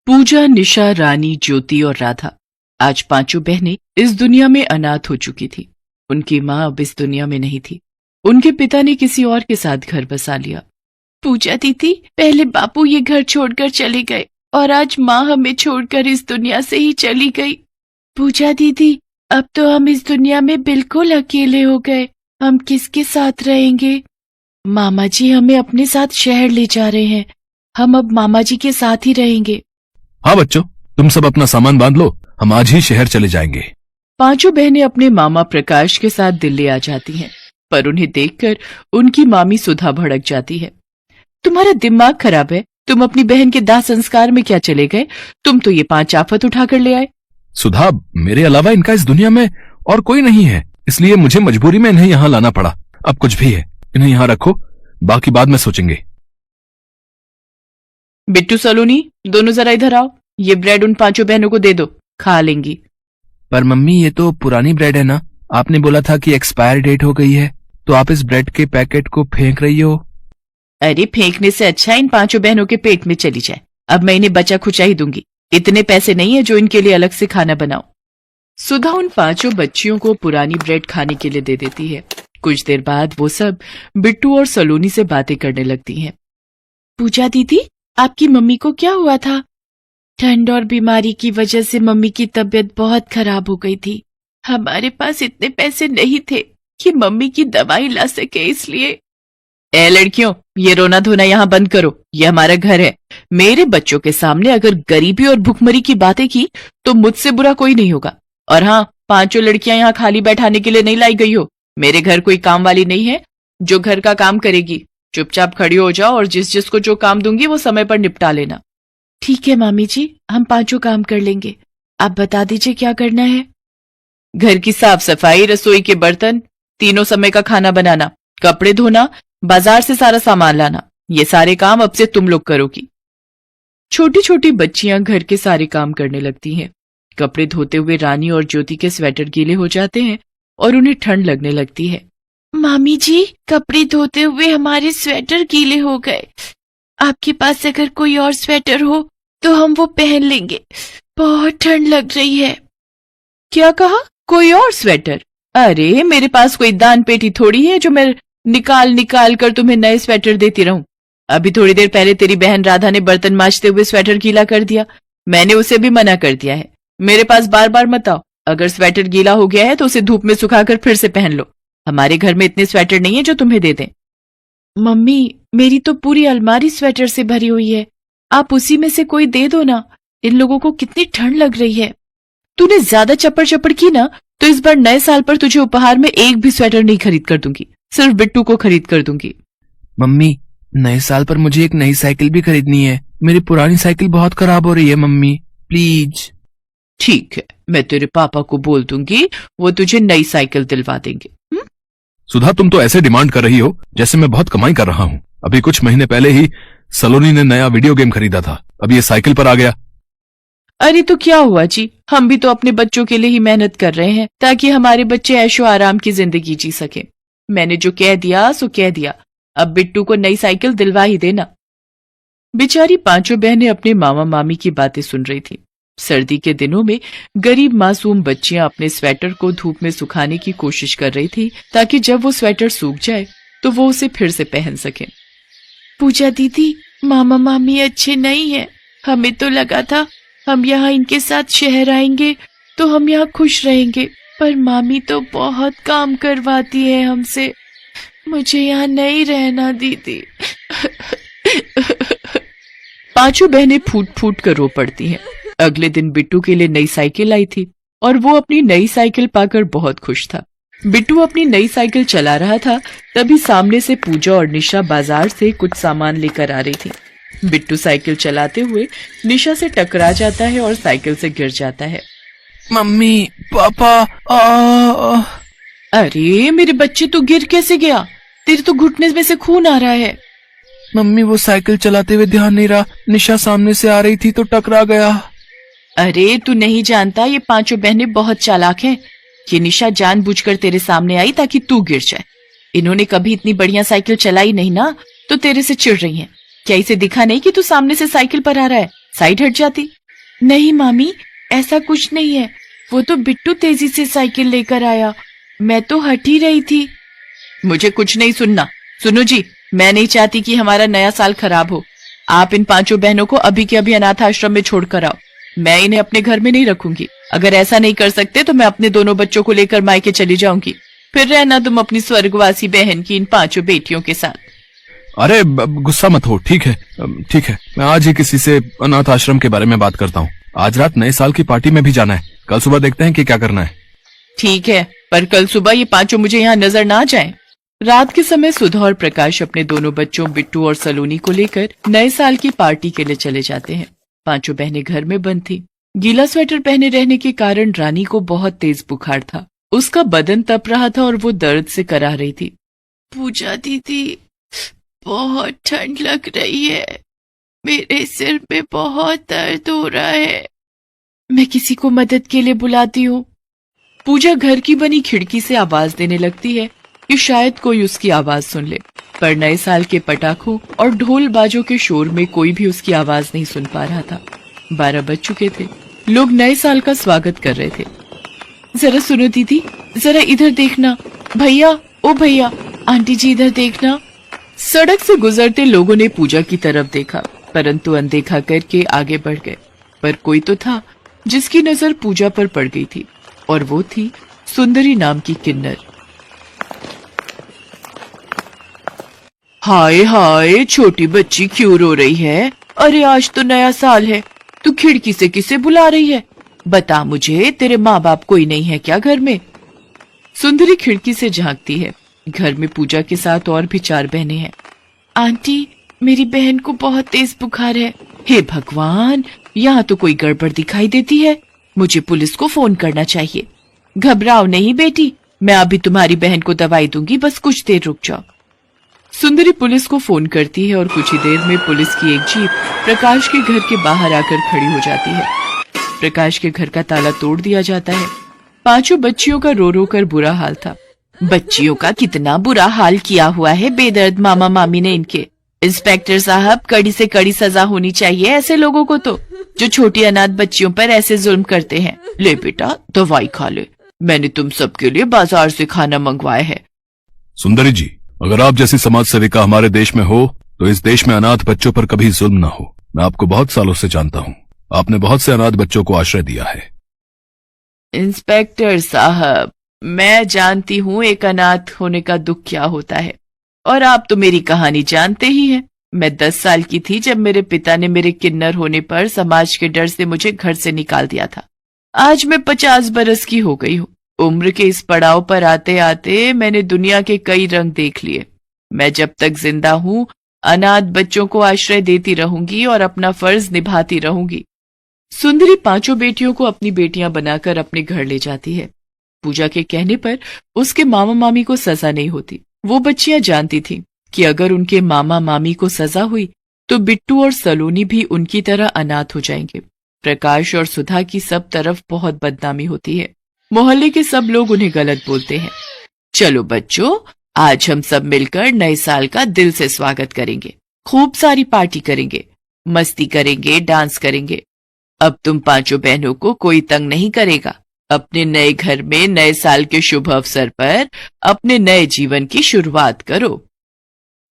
पूजा, निशा, रानी, ज्योति और राधा आज पांचों बहनें इस दुनिया में अनाथ हो चुकी थी। उनकी माँ अब इस दुनिया में नहीं थी। उनके पिता ने किसी और के साथ घर बसा लिया। पूजा दीदी, पहले बापू ये घर छोड़कर चले गए और आज माँ हमें छोड़कर इस दुनिया से ही चली गई। पूजा दीदी, अब तो हम इस दुनिया में बिल्कुल अकेले हो गए। हम किसके साथ रहेंगे? मामा जी हमें अपने साथ शहर ले जा रहे हैं। हम अब मामा जी के साथ ही रहेंगे। हाँ बच्चों, तुम सब अपना सामान बांध लो, हम आज ही शहर चले जाएंगे। पांचों बहनें अपने मामा प्रकाश के साथ दिल्ली आ जाती हैं, पर उन्हें देखकर उनकी मामी सुधा भड़क जाती है। तुम्हारा दिमाग खराब है? तुम अपनी बहन के दाह संस्कार में क्या चले गए? तुम तो ये 5 आफत उठाकर ले आए। सुधा, मेरे अलावा इनका इस दुनिया में और कोई नहीं है, इसलिए मुझे मजबूरी में इन्हें यहाँ लाना पड़ा। अब कुछ भी है, इन्हें यहाँ रखो, बाकी बाद में सोचेंगे। बिट्टू, सलोनी, दोनों जरा इधर आओ। ये ब्रेड उन 5 बहनों को दे दो, खा लेंगी। पर मम्मी, ये तो पुरानी ब्रेड है ना? आपने बोला था कि एक्सपायर डेट हो गई है, तो आप इस ब्रेड के पैकेट को फेंक रही हो। अरे, फेंकने से अच्छा इन 5 बहनों के पेट में चली जाए। अब मैं इन्हें बचा खुचा ही दूंगी। इतने पैसे नहीं है जो इनके लिए अलग से खाना बनाऊं। सुधा उन 5 बच्चियों को पुरानी ब्रेड खाने के लिए दे देती है। कुछ देर बाद वो सब बिट्टू और सलोनी से बातें करने लगती हैं। पूजा दीदी, आपकी मम्मी को क्या हुआ था? ठंड और बीमारी की वजह से मम्मी की तबीयत बहुत खराब हो गई थी। हमारे पास इतने पैसे नहीं थे कि मम्मी की दवाई ला सके, इसलिए। ए लड़कियों, ये रोना धोना यहाँ बंद करो। ये हमारा घर है। मेरे बच्चों के सामने अगर गरीबी और भुखमरी की बातें की तो मुझसे बुरा कोई नहीं होगा। और हाँ, 5 लड़कियां यहाँ खाली बैठाने के लिए नहीं लाई गई हो। मेरे घर कोई काम वाली नहीं है जो घर का काम करेगी। चुपचाप खड़ी हो जाओ और जिस जिसको जो काम दूंगी वो समय पर निपटा लेना। ठीक है मामी जी, हम 5 काम कर लेंगे। आप बता दीजिए क्या करना है। घर की साफ सफाई, रसोई के बर्तन, तीनों समय का खाना बनाना, कपड़े धोना, बाजार से सारा सामान लाना, ये सारे काम अब से तुम लोग करोगी। छोटी छोटी बच्चियां घर के सारे काम करने लगती हैं। कपड़े धोते हुए रानी और ज्योति के स्वेटर गीले हो जाते हैं और उन्हें ठंड लगने लगती है। मामी जी, कपड़े धोते हुए हमारे स्वेटर गीले हो गए। आपके पास अगर कोई और स्वेटर हो तो हम वो पहन लेंगे। बहुत ठंड लग रही है। क्या कहा? कोई और स्वेटर? अरे, मेरे पास कोई दान पेटी थोड़ी है जो मैं निकाल निकाल कर तुम्हें नए स्वेटर देती रहूं। अभी थोड़ी देर पहले तेरी बहन राधा ने बर्तन मांजते हुए स्वेटर गीला कर दिया। मैंने उसे भी मना कर दिया है। मेरे पास बार बार मत आओ। अगर स्वेटर गीला हो गया है तो उसे धूप में सुखाकर फिर से पहन लो। हमारे घर में इतने स्वेटर नहीं है जो तुम्हें दे दें। मम्मी, मेरी तो पूरी अलमारी स्वेटर से भरी हुई है। आप उसी में से कोई दे दो ना। इन लोगों को कितनी ठंड लग रही है। तूने ज्यादा चप्पड़ चप्पड़ की ना तो इस बार नए साल पर तुझे उपहार में एक भी स्वेटर नहीं खरीद कर दूंगी। सिर्फ बिट्टू को खरीद कर दूंगी। मम्मी, नए साल पर मुझे एक नई साइकिल भी खरीदनी है। मेरी पुरानी साइकिल बहुत खराब हो रही है मम्मी, प्लीज। ठीक है, मैं तेरे पापा को बोल दूंगी, वो तुझे नई साइकिल दिलवा देंगे। सुधा, तुम तो ऐसे डिमांड कर रही हो जैसे मैं बहुत कमाई कर रहा हूँ। अभी कुछ महीने पहले ही सलोनी ने नया वीडियो गेम खरीदा था, अब ये साइकिल पर आ गया। अरे तो क्या हुआ जी, हम भी तो अपने बच्चों के लिए ही मेहनत कर रहे हैं ताकि हमारे बच्चे ऐशो आराम की जिंदगी जी सके। मैंने जो कह दिया सो कह दिया। अब बिट्टू को नई साइकिल दिलवा ही देना। बेचारी 5 बहनें अपने मामा मामी की बातें सुन रही थी। सर्दी के दिनों में गरीब मासूम बच्चियां अपने स्वेटर को धूप में सुखाने की कोशिश कर रही थी ताकि जब वो स्वेटर सूख जाए तो वो उसे फिर से पहन सके। पूजा दीदी, मामा मामी अच्छे नहीं है। हमें तो लगा था हम यहाँ इनके साथ शहर आएंगे तो हम यहाँ खुश रहेंगे, पर मामी तो बहुत काम करवाती है हमसे। मुझे यहाँ नहीं रहना दीदी। 5 बहनें फूट फूट कर रो पड़ती हैं। अगले दिन बिट्टू के लिए नई साइकिल आई थी और वो अपनी नई साइकिल पाकर बहुत खुश था। बिट्टू अपनी नई साइकिल चला रहा था, तभी सामने से पूजा और निशा बाजार से कुछ सामान लेकर आ रही थी। बिट्टू साइकिल चलाते हुए निशा से टकरा जाता है और साइकिल से गिर जाता है। मम्मी, पापा, अरे मेरे बच्चे, तू गिर कैसे गया? तेरे तो घुटने में से खून आ रहा है। मम्मी, वो साइकिल चलाते हुए ध्यान नहीं रहा, निशा सामने से आ रही थी तो टकरा गया। अरे तू नहीं जानता, ये 5 बहनें बहुत चालाक हैं। ये निशा जानबूझकर तेरे सामने आई ताकि तू गिर जाए। इन्होंने कभी इतनी बढ़िया साइकिल चलाई नहीं ना, तो तेरे से चिढ़ रही हैं। क्या इसे दिखा नहीं कि तू सामने से साइकिल पर आ रहा है? साइड हट जाती, नहीं मामी, ऐसा कुछ नहीं है। वो तो बिट्टू तेजी से साइकिल लेकर आया, मैं तो हट ही रही थी। मुझे कुछ नहीं सुनना। सुनो जी, मैं नहीं चाहती कि हमारा नया साल खराब हो। आप इन 5 बहनों को अभी के अभी अनाथ आश्रम में छोड़कर आओ। मैं इन्हें अपने घर में नहीं रखूंगी। अगर ऐसा नहीं कर सकते तो मैं अपने दोनों बच्चों को लेकर मायके चली जाऊंगी। फिर रहना तुम अपनी स्वर्गवासी बहन की इन 5 बेटियों के साथ। अरे गुस्सा मत हो, ठीक है ठीक है, मैं आज ही किसी से अनाथ आश्रम के बारे में बात करता हूँ। आज रात नए साल की पार्टी में भी जाना है, कल सुबह देखते हैं कि क्या करना है। ठीक है, पर कल सुबह ये 5 मुझे यहाँ नजर ना जाएं। रात के समय सुधा और प्रकाश अपने दोनों बच्चों बिट्टू और सलोनी को लेकर नए साल की पार्टी के लिए चले जाते हैं। 5 बहनें घर में बंद थी। गीला स्वेटर पहने रहने के कारण रानी को बहुत तेज बुखार था। उसका बदन तप रहा था और वो दर्द से कराह रही थी। पूजा दीदी, बहुत ठंड लग रही है, मेरे सिर में बहुत दर्द हो रहा है। मैं किसी को मदद के लिए बुलाती हूँ। पूजा घर की बनी खिड़की से आवाज देने लगती है कि शायद कोई उसकी आवाज सुन ले, पर नए साल के पटाखों और ढोल बाजों के शोर में कोई भी उसकी आवाज नहीं सुन पा रहा था। 12 बज चुके थे। लोग नए साल का स्वागत कर रहे थे। जरा सुनो दीदी, जरा इधर देखना। भैया, ओ भैया, आंटी जी इधर देखना। सड़क से गुजरते लोगों ने पूजा की तरफ देखा, परंतु अनदेखा करके आगे बढ़ गए। पर कोई तो था जिसकी नजर पूजा पर पड़ गई थी, और वो थी सुंदरी नाम की किन्नर। हाय हाय, छोटी बच्ची क्यों रो रही है? अरे आज तो नया साल है, तू खिड़की से किसे बुला रही है? बता मुझे, तेरे माँ बाप कोई नहीं है क्या घर में? सुंदरी खिड़की से झांकती है। घर में पूजा के साथ और भी 4 बहनें हैं। आंटी, मेरी बहन को बहुत तेज बुखार है। हे भगवान, यहाँ तो कोई गड़बड़ दिखाई देती है। मुझे पुलिस को फोन करना चाहिए। घबराओ नहीं बेटी, मैं अभी तुम्हारी बहन को दवाई दूंगी, बस कुछ देर रुक जाओ। सुंदरी पुलिस को फोन करती है और कुछ ही देर में पुलिस की एक जीप प्रकाश के घर के बाहर आकर खड़ी हो जाती है। प्रकाश के घर का ताला तोड़ दिया जाता है। 5 बच्चियों का रो रो कर बुरा हाल था। बच्चियों का कितना बुरा हाल किया हुआ है बेदर्द मामा मामी ने इनके। इंस्पेक्टर साहब, कड़ी से कड़ी सजा होनी चाहिए ऐसे लोगों को तो, जो छोटी अनाथ बच्चियों पर ऐसे जुल्म करते हैं। ले बेटा, दवाई खा ले, मैंने तुम सबके लिए बाजार से खाना मंगवाया है। सुंदरी जी, अगर आप जैसी समाज सेविका हमारे देश में हो तो इस देश में अनाथ बच्चों पर कभी जुल्म न हो। मैं आपको बहुत सालों से जानता हूँ, आपने बहुत से अनाथ बच्चों को आश्रय दिया है। इंस्पेक्टर साहब, मैं जानती हूँ एक अनाथ होने का दुख क्या होता है, और आप तो मेरी कहानी जानते ही हैं। मैं 10 साल की थी जब मेरे पिता ने मेरे किन्नर होने पर समाज के डर से मुझे घर से निकाल दिया था। आज मैं 50 बरस की हो गई हूँ। उम्र के इस पड़ाव पर आते आते मैंने दुनिया के कई रंग देख लिए। मैं जब तक जिंदा हूँ अनाथ बच्चों को आश्रय देती रहूंगी और अपना फर्ज निभाती रहूंगी। सुंदरी 5 बेटियों को अपनी बेटियां बनाकर अपने घर ले जाती है। पूजा के कहने पर उसके मामा मामी को सजा नहीं होती। वो बच्चियां जानती थीं कि अगर उनके मामा मामी को सजा हुई तो बिट्टू और सलोनी भी उनकी तरह अनाथ हो जाएंगे। प्रकाश और सुधा की सब तरफ बहुत बदनामी होती है। मोहल्ले के सब लोग उन्हें गलत बोलते हैं। चलो बच्चों, आज हम सब मिलकर नए साल का दिल से स्वागत करेंगे। खूब सारी पार्टी करेंगे, मस्ती करेंगे, डांस करेंगे। अब तुम 5 बहनों को कोई तंग नहीं करेगा। अपने नए घर में नए साल के शुभ अवसर पर अपने नए जीवन की शुरुआत करो।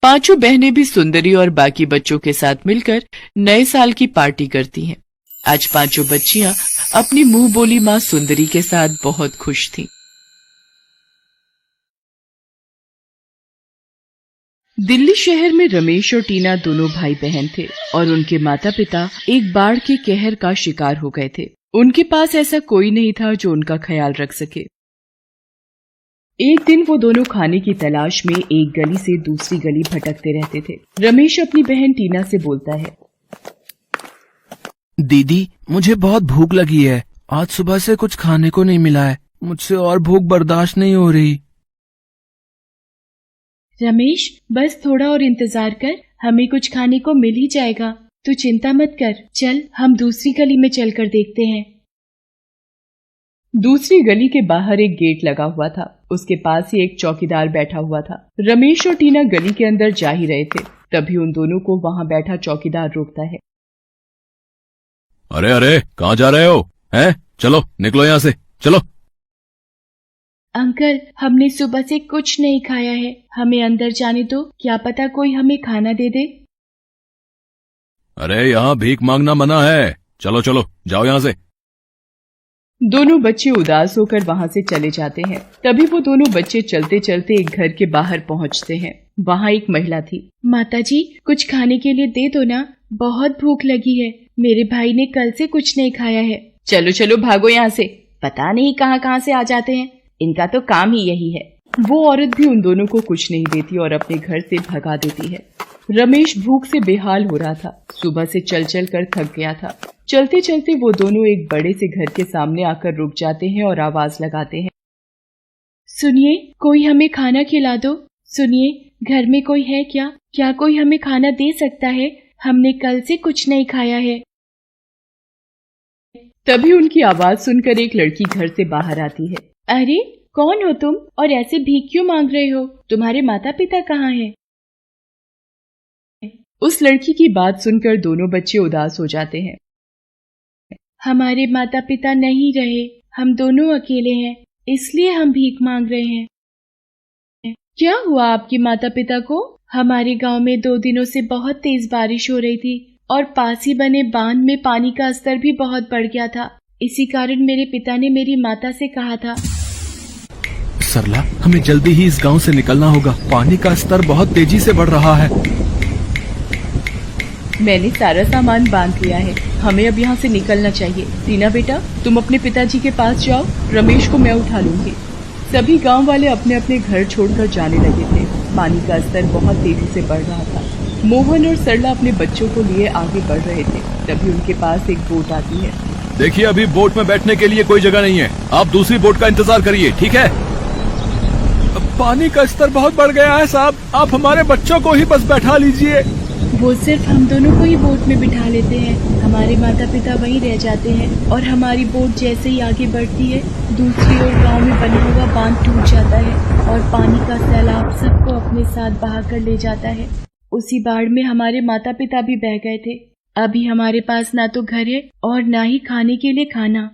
5 बहनें भी सुंदरी और बाकी बच्चों के साथ मिलकर नए साल की पार्टी करती हैं। आज 5 बच्चियां अपनी मुंह बोली मां सुंदरी के साथ बहुत खुश थीं। दिल्ली शहर में रमेश और टीना दोनों भाई बहन थे और उनके माता पिता एक बाढ़ के कहर का शिकार हो गए थे। उनके पास ऐसा कोई नहीं था जो उनका ख्याल रख सके। एक दिन वो दोनों खाने की तलाश में एक गली से दूसरी गली भटकते रहते थे। रमेश अपनी बहन टीना से बोलता है, दीदी, मुझे बहुत भूख लगी है। आज सुबह से कुछ खाने को नहीं मिला है। मुझसे और भूख बर्दाश्त नहीं हो रही। रमेश, बस थोड़ा और इंतजार कर, हमें कुछ खाने को मिल ही जाएगा। तू चिंता मत कर, चल हम दूसरी गली में चलकर देखते हैं। दूसरी गली के बाहर एक गेट लगा हुआ था। उसके पास ही एक चौकीदार बैठा हुआ था। रमेश और टीना गली के अंदर जा ही रहे थे, तभी उन दोनों को वहां बैठा चौकीदार रोकता है। अरे अरे, कहाँ जा रहे हो? हैं? चलो निकलो यहाँ से, चलो। अंकल, हमने सुबह से कुछ नहीं खाया है, हमें अंदर जाने दो, क्या पता कोई हमें खाना दे दे। अरे यहाँ भीख मांगना मना है, चलो चलो जाओ यहाँ से। दोनों बच्चे उदास होकर वहां से चले जाते हैं। तभी वो दोनों बच्चे चलते चलते एक घर के बाहर पहुंचते हैं। वहां एक महिला थी। माताजी, कुछ खाने के लिए दे दो ना, बहुत भूख लगी है, मेरे भाई ने कल से कुछ नहीं खाया है। चलो चलो भागो यहाँ से, पता नहीं कहाँ कहाँ से आ जाते हैं, इनका तो काम ही यही है। वो औरत भी उन दोनों को कुछ नहीं देती और अपने घर से भगा देती है। रमेश भूख से बेहाल हो रहा था, सुबह से चल चल कर थक गया था। चलते चलते वो दोनों एक बड़े से घर के सामने आकर रुक जाते हैं और आवाज लगाते हैं, सुनिए, कोई हमें खाना खिला दो। सुनिए, घर में कोई है क्या? क्या कोई हमें खाना दे सकता है? हमने कल से कुछ नहीं खाया है। तभी उनकी आवाज सुनकर एक लड़की घर से बाहर आती है। अरे, कौन हो तुम और ऐसे भीख क्यों मांग रहे हो? तुम्हारे माता पिता कहाँ हैं? उस लड़की की बात सुनकर दोनों बच्चे उदास हो जाते हैं। हमारे माता पिता नहीं रहे, हम दोनों अकेले हैं, इसलिए हम भीख मांग रहे हैं। क्या हुआ आपके माता पिता को? हमारे गांव में 2 दिनों से बहुत तेज बारिश हो रही थी और पास ही बने बांध में पानी का स्तर भी बहुत बढ़ गया था। इसी कारण मेरे पिता ने मेरी माता से कहा था। सरला, हमें जल्दी ही इस गांव से निकलना होगा, पानी का स्तर बहुत तेजी से बढ़ रहा है। मैंने सारा सामान बांध लिया है, हमें अब यहाँ से निकलना चाहिए। टीना बेटा, तुम अपने पिताजी के पास जाओ, रमेश को मैं उठा लूंगी। सभी गांव वाले अपने अपने घर छोड़कर जाने लगे थे। पानी का स्तर बहुत तेजी से बढ़ रहा था। मोहन और सरला अपने बच्चों को लिए आगे बढ़ रहे थे। तभी उनके पास एक बोट आती है। देखिए, अभी बोट में बैठने के लिए कोई जगह नहीं है, आप दूसरी बोट का इंतजार करिए, ठीक है? पानी का स्तर बहुत बढ़ गया है साहब, आप हमारे बच्चों को ही बस बैठा लीजिए। वो सिर्फ हम दोनों को ही बोट में बिठा लेते हैं, हमारे माता पिता वहीं रह जाते हैं और हमारी बोट जैसे ही आगे बढ़ती है, दूसरी ओर गांव में बना हुआ बांध टूट जाता है और पानी का सैलाब सबको अपने साथ बहा कर ले जाता है। उसी बाढ़ में हमारे माता पिता भी बह गए थे। अभी हमारे पास ना तो घर है और ना ही खाने के लिए खाना।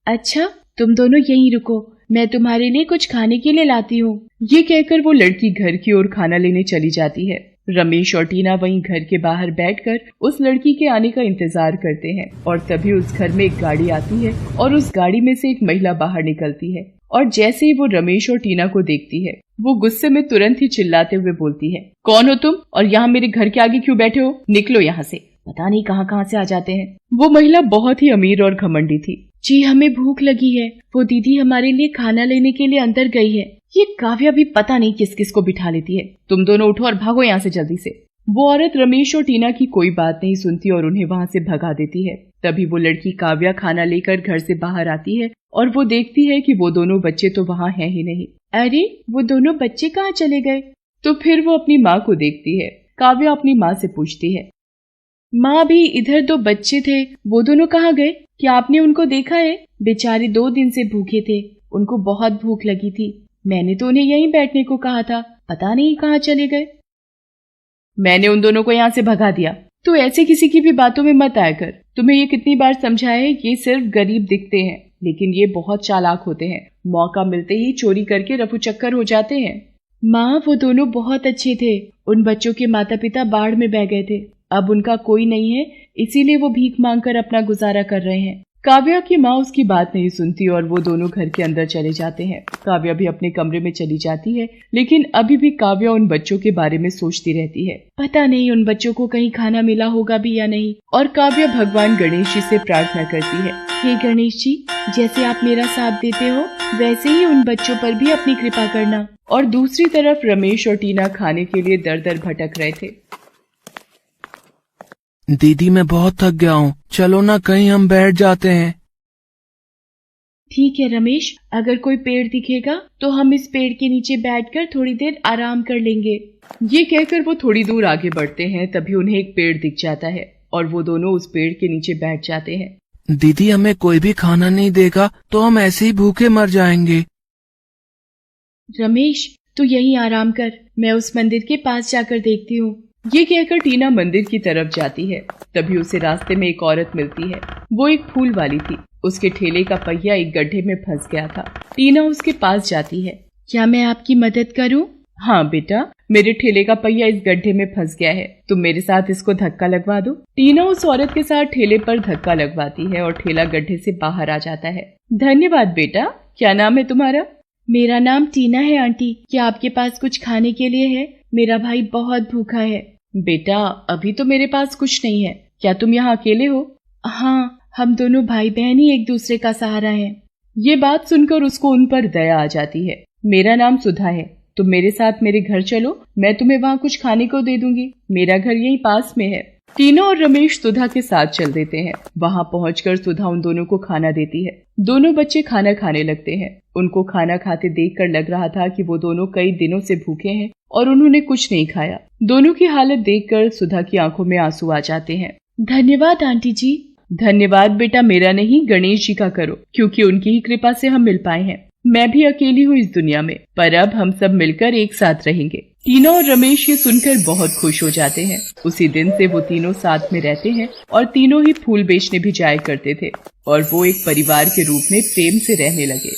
अच्छा, तुम दोनों यहीं रुको, मैं तुम्हारे लिए कुछ खाने के लिए लाती हूँ। ये कहकर वो लड़की घर की ओर खाना लेने चली जाती है। रमेश और टीना वहीं घर के बाहर बैठकर उस लड़की के आने का इंतजार करते हैं और तभी उस घर में एक गाड़ी आती है और उस गाड़ी में से एक महिला बाहर निकलती है और जैसे ही वो रमेश और टीना को देखती है, वो गुस्से में तुरंत ही चिल्लाते हुए बोलती है, कौन हो तुम और यहाँ मेरे घर के आगे क्यों बैठे हो? निकलो यहाँ से, पता नहीं कहाँ कहाँ से आ जाते हैं। वो महिला बहुत ही अमीर और घमंडी थी। जी, हमें भूख लगी है, वो दीदी हमारे लिए खाना लेने के लिए अंदर गई है। ये काव्या भी पता नहीं किस किस को बिठा लेती है। तुम दोनों उठो और भागो यहाँ से जल्दी से। वो औरत रमेश और टीना की कोई बात नहीं सुनती और उन्हें वहाँ से भगा देती है। तभी वो लड़की काव्या खाना लेकर घर से बाहर आती है और वो देखती है कि वो दोनों बच्चे तो वहाँ हैं ही नहीं। अरे, वो दोनों बच्चे कहाँ चले गए? तो फिर वो अपनी माँ को देखती है। काव्या अपनी माँ से पूछती है, माँ भी इधर 2 बच्चे थे, वो दोनों कहाँ गए? क्या आपने उनको देखा है? बेचारे 2 दिन से भूखे थे, उनको बहुत भूख लगी थी। मैंने तो उन्हें यहीं बैठने को कहा था, पता नहीं कहाँ चले गए। मैंने उन दोनों को यहाँ से भगा दिया। तो ऐसे किसी की भी बातों में मत आया कर। तुम्हें ये कितनी बार समझाया है, ये सिर्फ गरीब दिखते हैं लेकिन ये बहुत चालाक होते हैं, मौका मिलते ही चोरी करके रफू चक्कर हो जाते हैं। माँ, वो दोनों बहुत अच्छे थे, उन बच्चों के माता पिता बाढ़ में बह गए थे, अब उनका कोई नहीं है, इसीलिए वो भीख मांगकर अपना गुजारा कर रहे हैं। काव्या की माँ उसकी बात नहीं सुनती और वो दोनों घर के अंदर चले जाते हैं। काव्या भी अपने कमरे में चली जाती है लेकिन अभी भी काव्या उन बच्चों के बारे में सोचती रहती है, पता नहीं उन बच्चों को कहीं खाना मिला होगा भी या नहीं। और काव्या भगवान गणेश जी से प्रार्थना करती है, हे गणेश जी, जैसे आप मेरा साथ देते हो वैसे ही उन बच्चों पर भी अपनी कृपा करना। और दूसरी तरफ रमेश और टीना खाने के लिए दर दर भटक रहे थे। दीदी, मैं बहुत थक गया हूँ, चलो ना कहीं हम बैठ जाते हैं। ठीक है रमेश, अगर कोई पेड़ दिखेगा तो हम इस पेड़ के नीचे बैठकर थोड़ी देर आराम कर लेंगे। ये कहकर वो थोड़ी दूर आगे बढ़ते हैं। तभी उन्हें एक पेड़ दिख जाता है और वो दोनों उस पेड़ के नीचे बैठ जाते हैं। दीदी, हमें कोई भी खाना नहीं देगा तो हम ऐसे ही भूखे मर जाएंगे। रमेश, तू यहीं आराम कर, मैं उस मंदिर के पास जाकर देखती हूँ, ये कहकर टीना मंदिर की तरफ जाती है। तभी उसे रास्ते में एक औरत मिलती है। वो एक फूल वाली थी। उसके ठेले का पहिया एक गड्ढे में फंस गया था। टीना उसके पास जाती है। क्या मैं आपकी मदद करूं? हाँ बेटा, मेरे ठेले का पहिया इस गड्ढे में फंस गया है, तुम मेरे साथ इसको धक्का लगवा दो। टीना उस औरत के साथ ठेले पर धक्का लगवाती है और ठेला गड्ढे से बाहर आ जाता है। धन्यवाद बेटा। क्या नाम है तुम्हारा? मेरा नाम टीना है आंटी। क्या आपके पास कुछ खाने के लिए है? मेरा भाई बहुत भूखा है। बेटा, अभी तो मेरे पास कुछ नहीं है। क्या तुम यहाँ अकेले हो? हाँ, हम दोनों भाई बहन ही एक दूसरे का सहारा हैं। ये बात सुनकर उसको उन पर दया आ जाती है। मेरा नाम सुधा है, तुम मेरे साथ मेरे घर चलो, मैं तुम्हें वहाँ कुछ खाने को दे दूंगी। मेरा घर यहीं पास में है। टीना और रमेश सुधा के साथ चल देते हैं। वहाँ पहुंचकर सुधा उन दोनों को खाना देती है। दोनों बच्चे खाना खाने लगते हैं। उनको खाना खाते देखकर लग रहा था कि वो दोनों कई दिनों से भूखे हैं और उन्होंने कुछ नहीं खाया। दोनों की हालत देखकर सुधा की आंखों में आंसू आ जाते हैं। धन्यवाद आंटी जी। धन्यवाद बेटा मेरा नहीं, गणेश जी का करो, क्योंकि उनकी ही कृपा से हम मिल पाए हैं। मैं भी अकेली हूँ इस दुनिया में, पर अब हम सब मिलकर एक साथ रहेंगे। टीना और रमेश ये सुनकर बहुत खुश हो जाते हैं। उसी दिन से वो तीनों साथ में रहते हैं और तीनों ही फूल बेचने भी जाया करते थे और वो एक परिवार के रूप में प्रेम से रहने लगे।